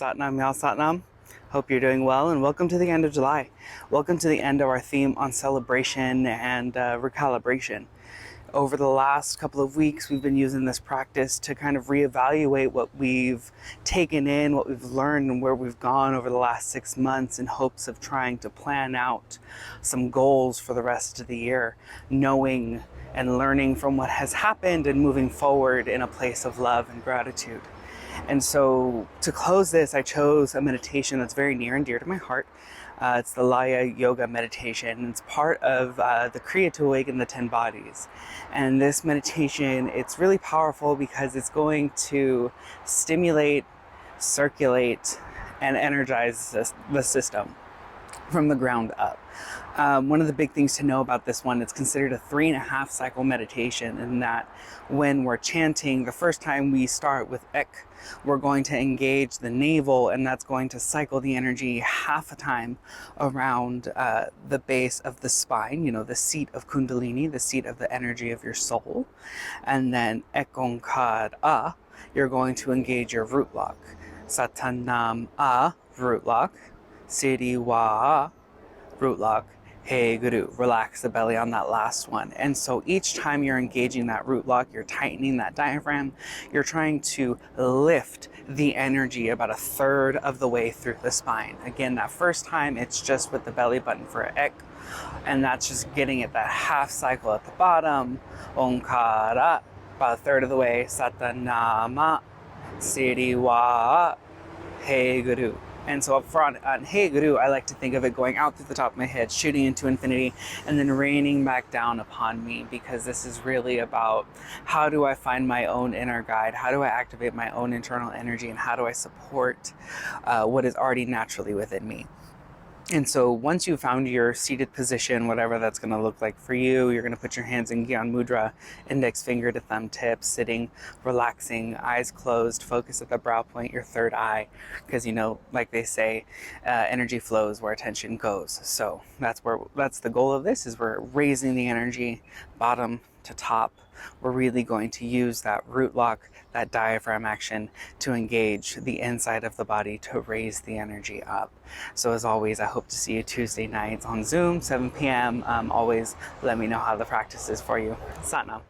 Satnam, Yal Satnam. Hope you're doing well, and welcome to the end of July. Welcome to the end of our theme on celebration and recalibration. Over the last couple of weeks, we've been using this practice to kind of reevaluate what we've taken in, what we've learned, and where we've gone over the last 6 months in hopes of trying to plan out some goals for the rest of the year, knowing and learning from what has happened and moving forward in a place of love and gratitude. And so to close this, I chose a meditation that's very near and dear to my heart. It's the Laya Yoga meditation. It's part of the Kriya to Awaken the 10 Bodies. And this meditation, it's really powerful because it's going to stimulate, circulate, and energize the system from the ground up. One of the big things to know about this one, it's considered a 3.5 cycle meditation, in that when we're chanting, the first time we start with ek, we're going to engage the navel, and that's going to cycle the energy half a time around the base of the spine, the seat of kundalini, the seat of the energy of your soul. And then ek onkar a, you're going to engage your root lock. Satanam a, root lock. Siddhi wa, root lock. Hey Guru, relax the belly on that last one. And so each time you're engaging that root lock, you're tightening that diaphragm, you're trying to lift the energy about 1/3 of the way through the spine. Again, that first time, it's just with the belly button for ek, and that's just getting it that half cycle at the bottom. Onkara, about 1/3 of the way. Satanama, Siddhi wa, Hey Guru. And so up front on Hey Guru, I like to think of it going out through the top of my head, shooting into infinity, and then raining back down upon me, because this is really about how do I find my own inner guide, how do I activate my own internal energy, and how do I support what is already naturally within me. And so once you've found your seated position, whatever that's going to look like for you, you're going to put your hands in Gyan Mudra, index finger to thumb tip, sitting, relaxing, eyes closed, focus at the brow point, your third eye, because like they say, energy flows where attention goes. So that's the goal of this, is we're raising the energy bottom to top. We're really going to use that root lock, that diaphragm action, to engage the inside of the body to raise the energy up. So as always, I hope to see you Tuesday nights on Zoom, 7 p.m. Always let me know how the practice is for you. Satnam.